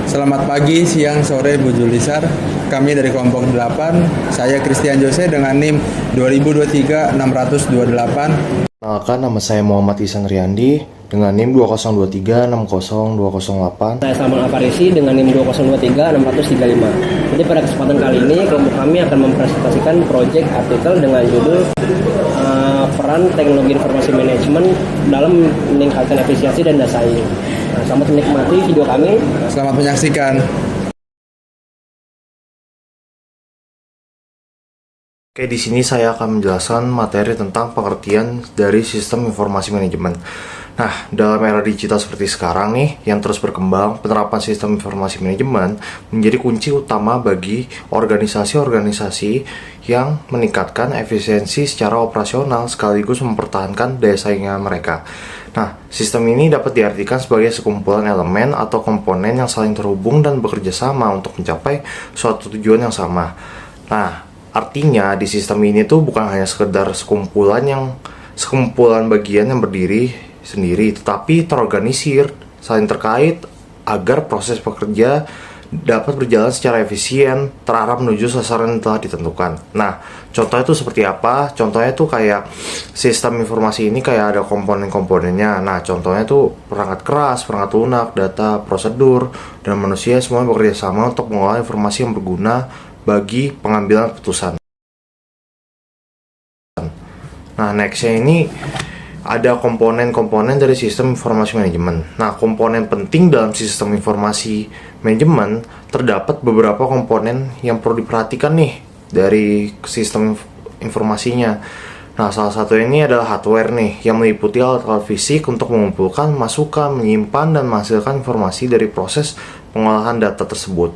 Selamat pagi, siang, sore, Bu Julisar. Kami dari kelompok 8, saya Christian Jose dengan NIM 2023-628. Perkenalkan, nama saya Muhammad Ihsan Riyandi dengan NIM 2023-60208. Saya Salman Alfarisi dengan NIM 2023-635. Jadi pada kesempatan kali ini kelompok kami akan mempresentasikan proyek artikel dengan judul peran teknologi informasi manajemen dalam meningkatkan efisiensi dan daya saing. Selamat menikmati video kami. Selamat menyaksikan. Oke, di sini saya akan menjelaskan materi tentang pengertian dari sistem informasi manajemen. Nah, dalam era digital seperti sekarang nih, yang terus berkembang, penerapan sistem informasi manajemen menjadi kunci utama bagi organisasi-organisasi yang meningkatkan efisiensi secara operasional sekaligus mempertahankan daya saingnya mereka. Nah, sistem ini dapat diartikan sebagai sekumpulan elemen atau komponen yang saling terhubung dan bekerja sama untuk mencapai suatu tujuan yang sama. Nah, artinya di sistem ini tuh bukan hanya sekedar sekumpulan bagian yang berdiri sendiri, tetapi terorganisir, saling terkait agar proses pekerja dapat berjalan secara efisien, terarah menuju sasaran yang telah ditentukan. Nah, contohnya itu seperti apa? Contohnya itu kayak sistem informasi ini kayak ada komponen-komponennya. Nah, contohnya itu perangkat keras, perangkat lunak, data, prosedur, dan manusia semua bekerja sama untuk mengolah informasi yang berguna bagi pengambilan keputusan. Nah, nextnya ini ada komponen-komponen dari sistem informasi manajemen. Nah, komponen penting dalam sistem informasi manajemen terdapat beberapa komponen yang perlu diperhatikan nih dari sistem informasinya. Nah, salah satu ini adalah hardware nih, yang meliputi alat-alat fisik untuk mengumpulkan, masukkan, menyimpan, dan menghasilkan informasi dari proses pengolahan data tersebut.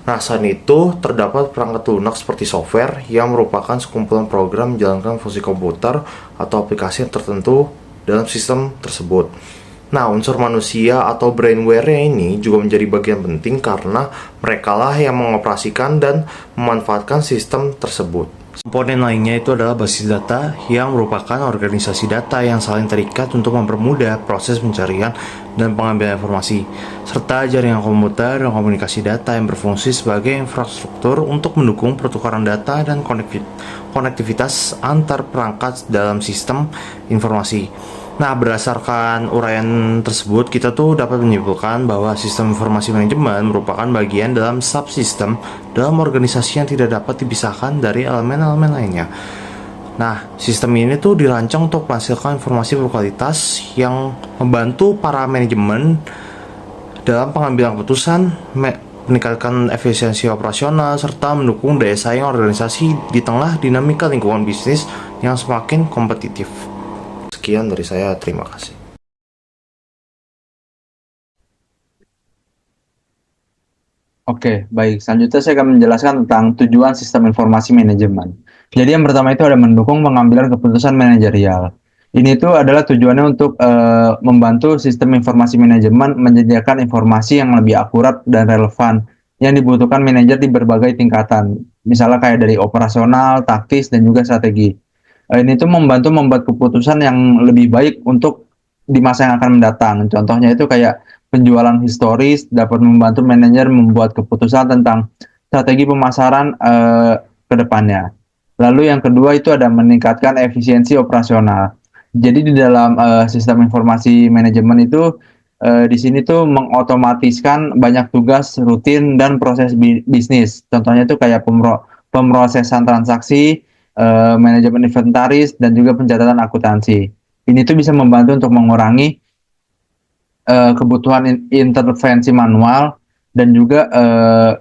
Nah, selain itu, terdapat perangkat lunak seperti software yang merupakan sekumpulan program menjalankan fungsi komputer atau aplikasi tertentu dalam sistem tersebut. Nah, unsur manusia atau brainware-nya ini juga menjadi bagian penting karena merekalah yang mengoperasikan dan memanfaatkan sistem tersebut. Komponen lainnya itu adalah basis data yang merupakan organisasi data yang saling terikat untuk mempermudah proses pencarian dan pengambilan informasi, serta jaringan komputer dan komunikasi data yang berfungsi sebagai infrastruktur untuk mendukung pertukaran data dan konektivitas antar perangkat dalam sistem informasi. Nah, berdasarkan uraian tersebut, kita tuh dapat menyimpulkan bahwa sistem informasi manajemen merupakan bagian dalam subsistem dalam organisasi yang tidak dapat dipisahkan dari elemen-elemen lainnya. Nah, sistem ini tuh dirancang untuk menghasilkan informasi berkualitas yang membantu para manajemen dalam pengambilan keputusan, meningkatkan efisiensi operasional, serta mendukung daya saing organisasi di tengah dinamika lingkungan bisnis yang semakin kompetitif. Sekian dari saya, terima kasih. Oke, baik. Selanjutnya saya akan menjelaskan tentang tujuan sistem informasi manajemen. Jadi yang pertama itu ada mendukung pengambilan keputusan manajerial. Ini tuh adalah tujuannya untuk membantu sistem informasi manajemen menyediakan informasi yang lebih akurat dan relevan yang dibutuhkan manajer di berbagai tingkatan. Misalnya kayak dari operasional, taktis, dan juga strategi. Ini tuh membantu membuat keputusan yang lebih baik untuk di masa yang akan mendatang. Contohnya itu kayak penjualan historis dapat membantu manajer membuat keputusan tentang strategi pemasaran ke depannya. Lalu yang kedua itu ada meningkatkan efisiensi operasional. Jadi di dalam sistem informasi manajemen itu di sini tuh mengotomatiskan banyak tugas rutin dan proses bisnis. Contohnya itu kayak pemrosesan transaksi, manajemen inventaris, dan juga pencatatan akuntansi. Ini tuh bisa membantu untuk mengurangi kebutuhan intervensi manual dan juga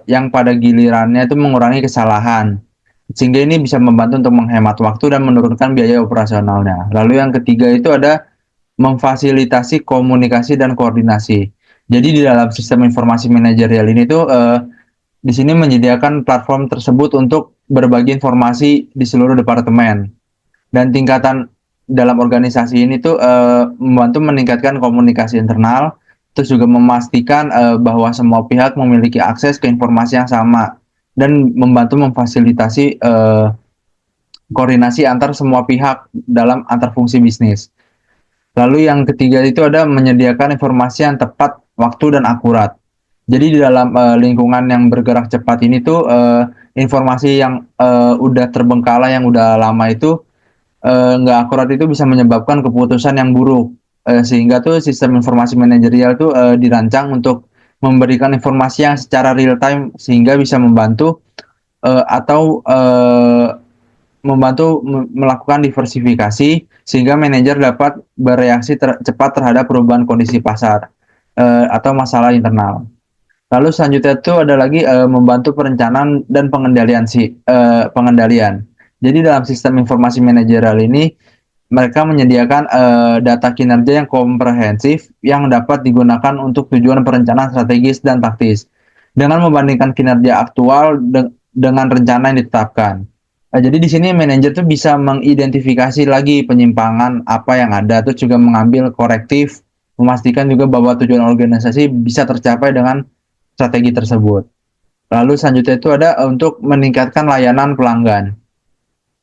yang pada gilirannya itu mengurangi kesalahan. Sehingga ini bisa membantu untuk menghemat waktu dan menurunkan biaya operasionalnya. Lalu yang ketiga itu ada memfasilitasi komunikasi dan koordinasi. Jadi di dalam sistem informasi manajerial ini tuh di sini menyediakan platform tersebut untuk berbagi informasi di seluruh departemen. Dan tingkatan dalam organisasi ini tuh membantu meningkatkan komunikasi internal, terus juga memastikan bahwa semua pihak memiliki akses ke informasi yang sama dan membantu memfasilitasi koordinasi antar semua pihak dalam antar fungsi bisnis. Lalu yang ketiga itu ada menyediakan informasi yang tepat waktu dan akurat. Jadi di dalam lingkungan yang bergerak cepat ini tuh informasi yang udah terbengkalai, yang udah lama itu nggak akurat itu bisa menyebabkan keputusan yang buruk. Sehingga tuh sistem informasi manajerial tuh dirancang untuk memberikan informasi yang secara real time sehingga bisa membantu atau melakukan diversifikasi sehingga manajer dapat bereaksi cepat terhadap perubahan kondisi pasar atau masalah internal. Lalu selanjutnya itu ada lagi membantu perencanaan dan pengendalian. Jadi dalam sistem informasi manajerial ini mereka menyediakan data kinerja yang komprehensif yang dapat digunakan untuk tujuan perencanaan strategis dan taktis dengan membandingkan kinerja aktual dengan rencana yang ditetapkan. Jadi di sini manajer tuh bisa mengidentifikasi lagi penyimpangan apa yang ada, terus juga mengambil korektif, memastikan juga bahwa tujuan organisasi bisa tercapai dengan strategi tersebut. Lalu selanjutnya itu ada untuk meningkatkan layanan pelanggan.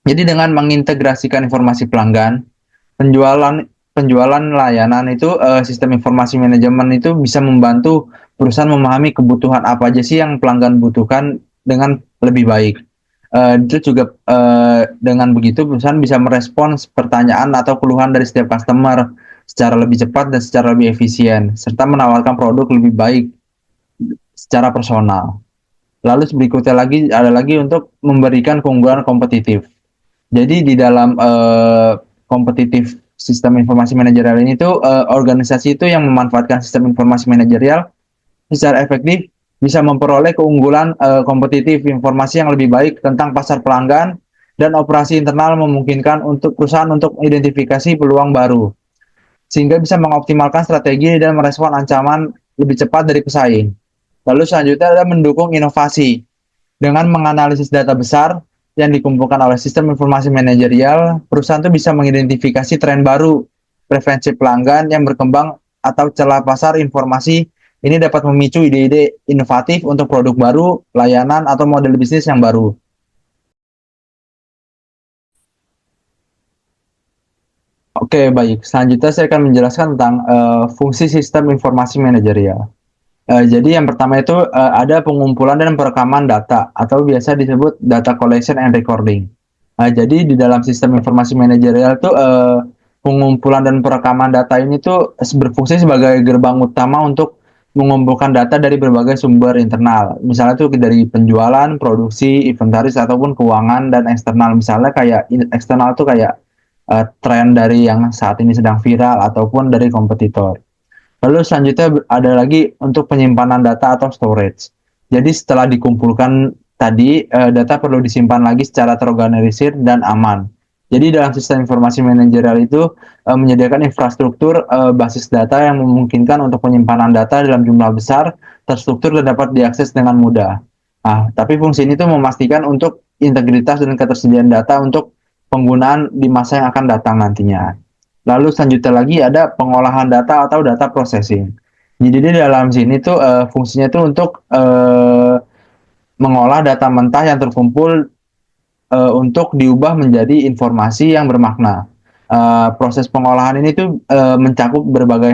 Jadi dengan mengintegrasikan informasi pelanggan, penjualan layanan itu sistem informasi manajemen itu bisa membantu perusahaan memahami kebutuhan apa aja sih yang pelanggan butuhkan dengan lebih baik. Itu juga dengan begitu perusahaan bisa merespons pertanyaan atau keluhan dari setiap customer secara lebih cepat dan secara lebih efisien, serta menawarkan produk lebih baik secara personal. Lalu berikutnya lagi ada lagi untuk memberikan keunggulan kompetitif. Jadi di dalam kompetitif sistem informasi manajerial ini tuh organisasi itu yang memanfaatkan sistem informasi manajerial secara efektif bisa memperoleh keunggulan kompetitif informasi yang lebih baik tentang pasar pelanggan dan operasi internal memungkinkan untuk perusahaan untuk identifikasi peluang baru sehingga bisa mengoptimalkan strategi dan merespon ancaman lebih cepat dari pesaing. Lalu selanjutnya adalah mendukung inovasi dengan menganalisis data besar yang dikumpulkan oleh sistem informasi manajerial. Perusahaan itu bisa mengidentifikasi tren baru, preferensi pelanggan yang berkembang atau celah pasar informasi. Ini dapat memicu ide-ide inovatif untuk produk baru, layanan, atau model bisnis yang baru. Oke, baik. Selanjutnya saya akan menjelaskan tentang fungsi sistem informasi manajerial. Jadi yang pertama itu ada pengumpulan dan perekaman data atau biasa disebut data collection and recording. Jadi di dalam sistem informasi manajerial itu pengumpulan dan perekaman data ini tuh berfungsi sebagai gerbang utama untuk mengumpulkan data dari berbagai sumber internal. Misalnya tuh dari penjualan, produksi, inventaris ataupun keuangan dan eksternal. Misalnya kayak eksternal tuh kayak tren dari yang saat ini sedang viral ataupun dari kompetitor. Lalu selanjutnya ada lagi untuk penyimpanan data atau storage. Jadi setelah dikumpulkan tadi, data perlu disimpan lagi secara terorganisir dan aman. Jadi dalam sistem informasi manajerial itu menyediakan infrastruktur basis data yang memungkinkan untuk penyimpanan data dalam jumlah besar, terstruktur dan dapat diakses dengan mudah. Tapi fungsi ini tuh memastikan untuk integritas dan ketersediaan data untuk penggunaan di masa yang akan datang nantinya. Lalu selanjutnya lagi ada pengolahan data atau data processing. Jadi di dalam sini tuh fungsinya tuh untuk mengolah data mentah yang terkumpul untuk diubah menjadi informasi yang bermakna. Proses pengolahan ini tuh mencakup beberapa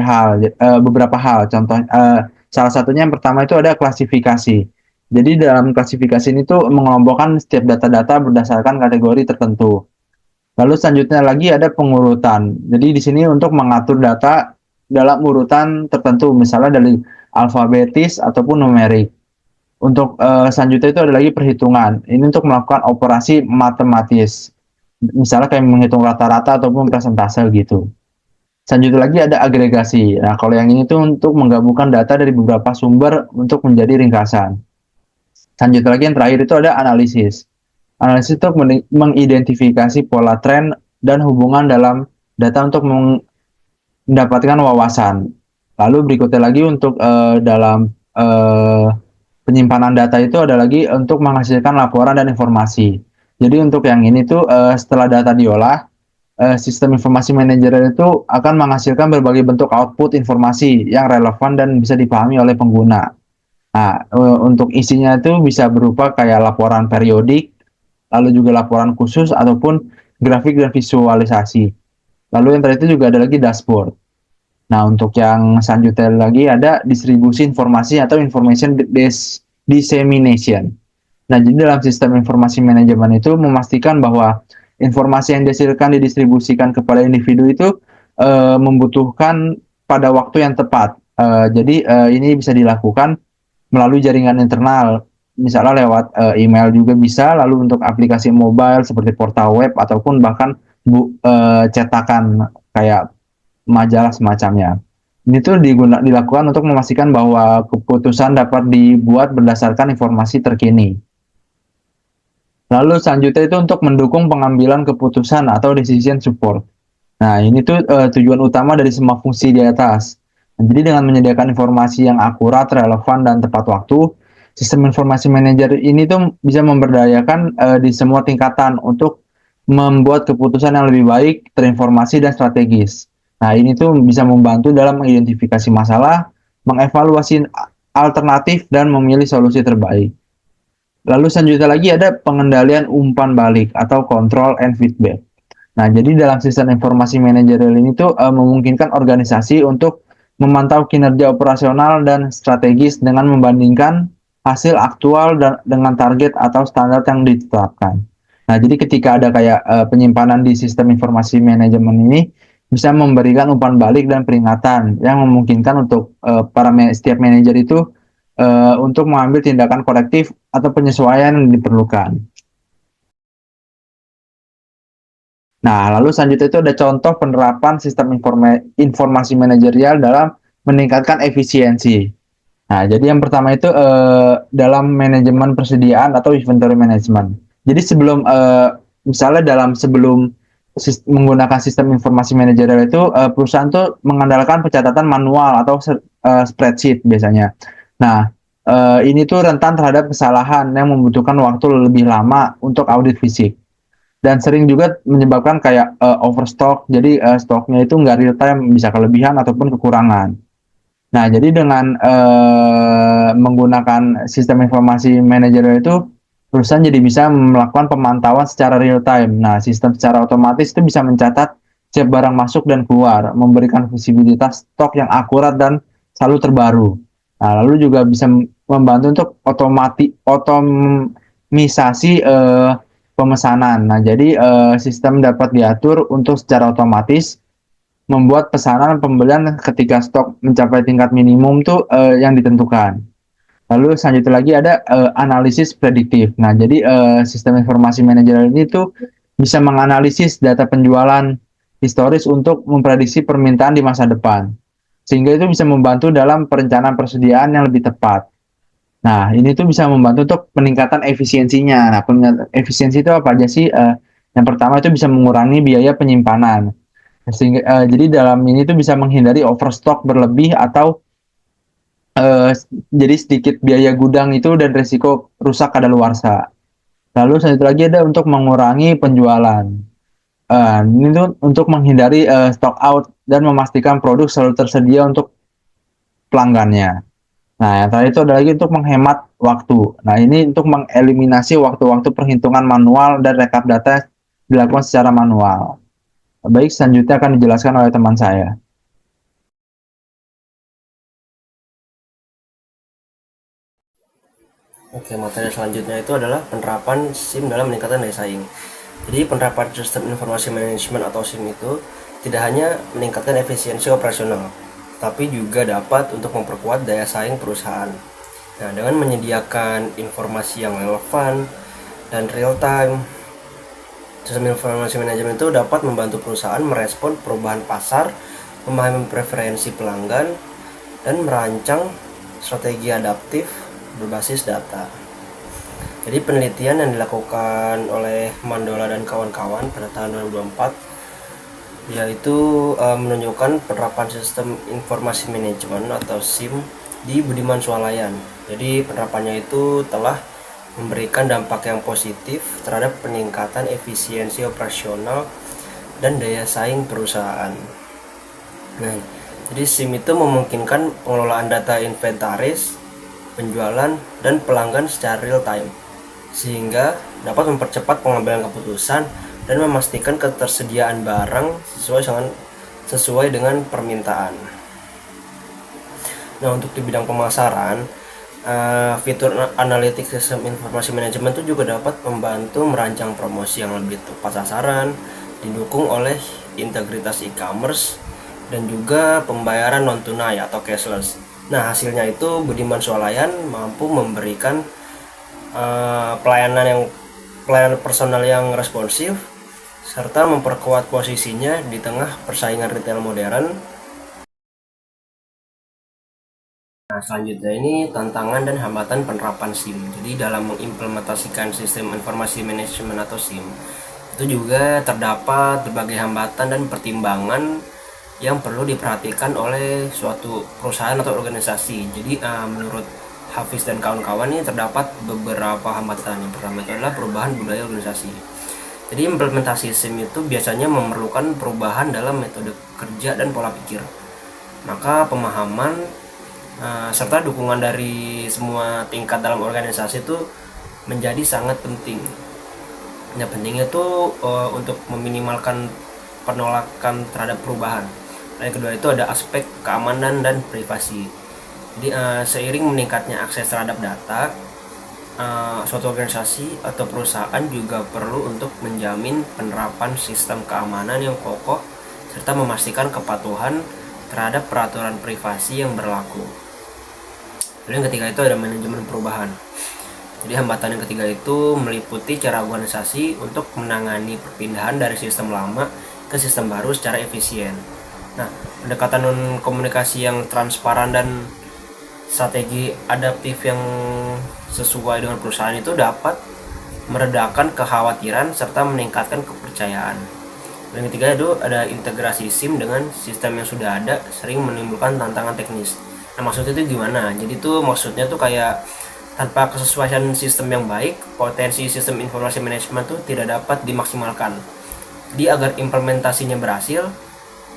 hal. Contoh, salah satunya yang pertama itu ada klasifikasi. Jadi dalam klasifikasi ini tuh mengelompokkan setiap data-data berdasarkan kategori tertentu. Lalu selanjutnya lagi ada pengurutan. Jadi di sini untuk mengatur data dalam urutan tertentu, misalnya dari alfabetis ataupun numerik. Untuk selanjutnya itu ada lagi perhitungan. Ini untuk melakukan operasi matematis. Misalnya kayak menghitung rata-rata ataupun persentase gitu. Selanjutnya lagi ada agregasi. Nah, kalau yang ini tuh untuk menggabungkan data dari beberapa sumber untuk menjadi ringkasan. Selanjutnya lagi yang terakhir itu ada analisis. Analisis itu mengidentifikasi pola tren dan hubungan dalam data untuk mendapatkan wawasan. Lalu berikutnya lagi untuk dalam penyimpanan data itu ada lagi untuk menghasilkan laporan dan informasi. Jadi untuk yang ini tuh setelah data diolah, sistem informasi manajerial itu akan menghasilkan berbagai bentuk output informasi yang relevan dan bisa dipahami oleh pengguna. Nah, untuk isinya itu bisa berupa kayak laporan periodik, lalu juga laporan khusus ataupun grafik dan visualisasi. Lalu yang terakhir itu juga ada lagi dashboard. Nah, untuk yang selanjutnya lagi ada distribusi informasi atau information dissemination. Nah, jadi dalam sistem informasi manajemen itu memastikan bahwa informasi yang dihasilkan didistribusikan kepada individu itu membutuhkan pada waktu yang tepat. Jadi ini bisa dilakukan melalui jaringan internal, misalnya lewat email juga bisa, lalu untuk aplikasi mobile seperti portal web ataupun bahkan cetakan kayak majalah semacamnya. Ini tuh dilakukan untuk memastikan bahwa keputusan dapat dibuat berdasarkan informasi terkini. Lalu selanjutnya itu untuk mendukung pengambilan keputusan atau decision support. Nah, ini tuh tujuan utama dari semua fungsi di atas. Nah, jadi dengan menyediakan informasi yang akurat, relevan, dan tepat waktu, sistem informasi manajer ini tuh bisa memberdayakan di semua tingkatan untuk membuat keputusan yang lebih baik, terinformasi, dan strategis. Nah, ini tuh bisa membantu dalam mengidentifikasi masalah, mengevaluasi alternatif, dan memilih solusi terbaik. Lalu selanjutnya lagi ada pengendalian umpan balik atau control and feedback. Nah, jadi dalam sistem informasi manajerial ini tuh memungkinkan organisasi untuk memantau kinerja operasional dan strategis dengan membandingkan hasil aktual dan dengan target atau standar yang ditetapkan. Nah, jadi ketika ada kayak penyimpanan di sistem informasi manajemen ini bisa memberikan umpan balik dan peringatan yang memungkinkan untuk setiap manajer itu untuk mengambil tindakan korektif atau penyesuaian yang diperlukan. Nah, lalu selanjutnya itu ada contoh penerapan sistem informasi manajerial dalam meningkatkan efisiensi. Nah, jadi yang pertama itu dalam manajemen persediaan atau inventory management. Jadi sebelum menggunakan sistem informasi manajerial itu perusahaan tuh mengandalkan pencatatan manual atau spreadsheet biasanya. Nah, ini tuh rentan terhadap kesalahan yang membutuhkan waktu lebih lama untuk audit fisik. Dan sering juga menyebabkan kayak overstock, jadi stoknya itu nggak real time, bisa kelebihan ataupun kekurangan. Nah, jadi dengan menggunakan sistem informasi manajerial itu, perusahaan jadi bisa melakukan pemantauan secara real time. Nah, sistem secara otomatis itu bisa mencatat setiap barang masuk dan keluar, memberikan visibilitas stok yang akurat dan selalu terbaru. Nah, lalu juga bisa membantu untuk otomisasi pemesanan. Nah, jadi sistem dapat diatur untuk secara otomatis membuat pesanan pembelian ketika stok mencapai tingkat minimum tuh yang ditentukan. Lalu selanjutnya lagi ada analisis prediktif. Nah, jadi sistem informasi manajerial ini tuh bisa menganalisis data penjualan historis untuk memprediksi permintaan di masa depan. Sehingga itu bisa membantu dalam perencanaan persediaan yang lebih tepat. Nah, ini tuh bisa membantu untuk peningkatan efisiensinya. Nah, efisiensi itu apa aja sih? Yang pertama itu bisa mengurangi biaya penyimpanan. Sehingga, jadi dalam ini tuh bisa menghindari overstock berlebih atau jadi sedikit biaya gudang itu dan resiko rusak kadaluarsa. Lalu selanjutnya lagi ada untuk mengurangi penjualan. Ini tuh untuk menghindari stock out dan memastikan produk selalu tersedia untuk pelanggannya. Nah, yang terakhir itu ada lagi untuk menghemat waktu. Nah, ini untuk mengeliminasi waktu-waktu perhitungan manual dan rekap data dilakukan secara manual. Baik, selanjutnya akan dijelaskan oleh teman saya. Oke, materi selanjutnya itu adalah penerapan SIM dalam meningkatkan daya saing. Jadi penerapan sistem informasi manajemen atau SIM itu tidak hanya meningkatkan efisiensi operasional, tapi juga dapat untuk memperkuat daya saing perusahaan. Nah, dengan menyediakan informasi yang relevan dan real time, sistem informasi manajemen itu dapat membantu perusahaan merespon perubahan pasar, memahami preferensi pelanggan, dan merancang strategi adaptif berbasis data. Jadi penelitian yang dilakukan oleh Mandola dan kawan-kawan pada tahun 2024 yaitu menunjukkan penerapan sistem informasi manajemen atau SIM di Budiman Swalayan. Jadi penerapannya itu telah memberikan dampak yang positif terhadap peningkatan efisiensi operasional dan daya saing perusahaan. Nah, jadi SIM itu memungkinkan pengelolaan data inventaris, penjualan, dan pelanggan secara real time, sehingga dapat mempercepat pengambilan keputusan dan memastikan ketersediaan barang sesuai dengan permintaan. Nah, untuk di bidang pemasaran, fitur analitik sistem informasi manajemen itu juga dapat membantu merancang promosi yang lebih tepat sasaran, didukung oleh integritas e-commerce dan juga pembayaran non tunai atau cashless. Nah, hasilnya itu Budiman Swalayan mampu memberikan pelayanan personal yang responsif serta memperkuat posisinya di tengah persaingan retail modern. Nah, selanjutnya ini tantangan dan hambatan penerapan SIM. Jadi dalam mengimplementasikan sistem informasi manajemen atau SIM, itu juga terdapat berbagai hambatan dan pertimbangan yang perlu diperhatikan oleh suatu perusahaan atau organisasi. Jadi menurut Hafiz dan kawan-kawan ini terdapat beberapa hambatan. Yang pertama itu adalah perubahan budaya organisasi. Jadi implementasi SIM itu biasanya memerlukan perubahan dalam metode kerja dan pola pikir. Maka pemahaman serta dukungan dari semua tingkat dalam organisasi itu menjadi sangat penting. Yang pentingnya itu untuk meminimalkan penolakan terhadap perubahan. Dan yang kedua itu ada aspek keamanan dan privasi. Jadi seiring meningkatnya akses terhadap data, suatu organisasi atau perusahaan juga perlu untuk menjamin penerapan sistem keamanan yang kokoh serta memastikan kepatuhan terhadap peraturan privasi yang berlaku. Lalu yang ketiga itu ada manajemen perubahan. Jadi hambatan yang ketiga itu meliputi cara organisasi untuk menangani perpindahan dari sistem lama ke sistem baru secara efisien. Nah, pendekatan komunikasi yang transparan dan strategi adaptif yang sesuai dengan perusahaan itu dapat meredakan kekhawatiran serta meningkatkan kepercayaan. Dan yang ketiga itu ada integrasi SIM dengan sistem yang sudah ada sering menimbulkan tantangan teknis. Nah, maksudnya itu gimana? Jadi itu maksudnya tuh kayak tanpa kesesuaian sistem yang baik, potensi sistem informasi manajemen tuh tidak dapat dimaksimalkan. Jadi agar implementasinya berhasil,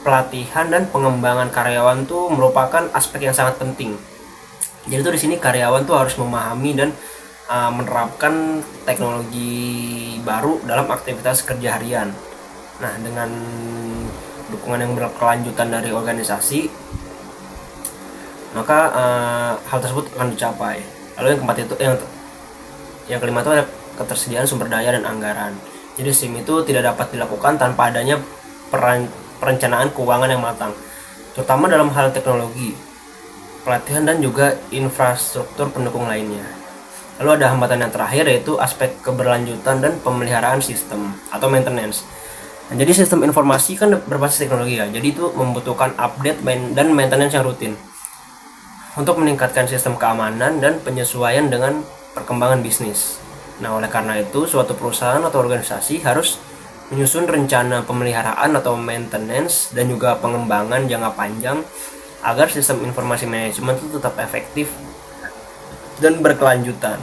pelatihan dan pengembangan karyawan tuh merupakan aspek yang sangat penting. Jadi tuh di sini karyawan tuh harus memahami dan menerapkan teknologi baru dalam aktivitas kerja harian. Nah, dengan dukungan yang berkelanjutan dari organisasi, maka hal tersebut akan dicapai. Lalu yang keempat itu yang kelima itu ada ketersediaan sumber daya dan anggaran. Jadi SIM itu tidak dapat dilakukan tanpa adanya perencanaan keuangan yang matang, terutama dalam hal teknologi, pelatihan dan juga infrastruktur pendukung lainnya. Lalu ada hambatan yang terakhir yaitu aspek keberlanjutan dan pemeliharaan sistem atau maintenance. Nah, jadi sistem informasi kan berbasis teknologi ya, jadi itu membutuhkan update dan maintenance yang rutin untuk meningkatkan sistem keamanan dan penyesuaian dengan perkembangan bisnis. Nah, oleh karena itu suatu perusahaan atau organisasi harus menyusun rencana pemeliharaan atau maintenance dan juga pengembangan jangka panjang agar sistem informasi manajemen itu tetap efektif dan berkelanjutan.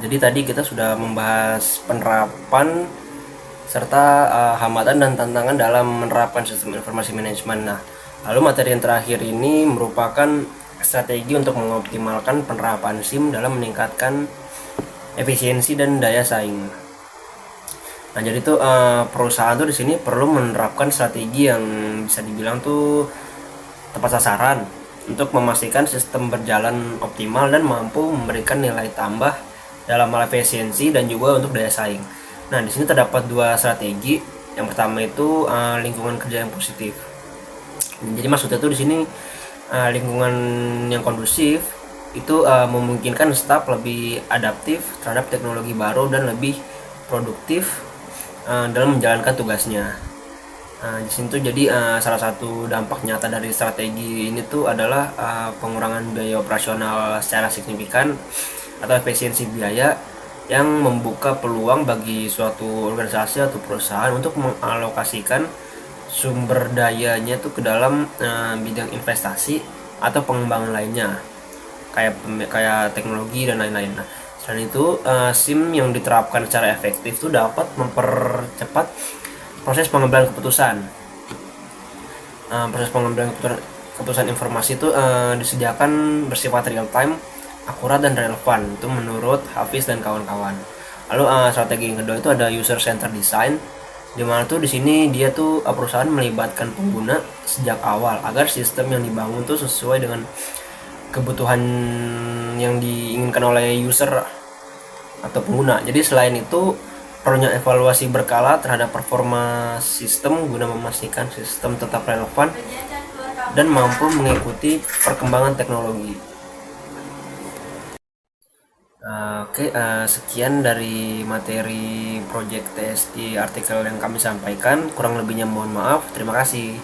Jadi tadi kita sudah membahas penerapan serta hambatan dan tantangan dalam menerapkan sistem informasi manajemen. Nah, lalu materi yang terakhir ini merupakan strategi untuk mengoptimalkan penerapan SIM dalam meningkatkan efisiensi dan daya saing. Nah, jadi tuh perusahaan tuh di sini perlu menerapkan strategi yang bisa dibilang tuh tepat sasaran untuk memastikan sistem berjalan optimal dan mampu memberikan nilai tambah dalam hal efisiensi dan juga untuk daya saing. Nah, di sini terdapat dua strategi. Yang pertama itu lingkungan kerja yang positif. Jadi maksudnya tuh di sini lingkungan yang kondusif itu memungkinkan staf lebih adaptif terhadap teknologi baru dan lebih produktif dalam menjalankan tugasnya. Di sini tuh jadi salah satu dampak nyata dari strategi ini tuh adalah pengurangan biaya operasional secara signifikan atau efisiensi biaya yang membuka peluang bagi suatu organisasi atau perusahaan untuk mengalokasikan sumber dayanya tuh ke dalam bidang investasi atau pengembangan lainnya kayak teknologi dan lain-lain. Nah, selain itu SIM yang diterapkan secara efektif tuh dapat mempercepat proses pengambilan keputusan. Proses pengambilan keputusan informasi itu disediakan bersifat real time, akurat dan relevan. Itu menurut Hafiz dan kawan-kawan. Lalu strategi yang kedua itu ada user center design. Dimana tuh di sini dia tuh perusahaan melibatkan pengguna sejak awal agar sistem yang dibangun tuh sesuai dengan kebutuhan yang diinginkan oleh user atau pengguna. Jadi selain itu perlunya evaluasi berkala terhadap performa sistem guna memastikan sistem tetap relevan dan mampu mengikuti perkembangan teknologi. Sekian dari materi Project TSI artikel yang kami sampaikan. Kurang lebihnya mohon maaf. Terima kasih.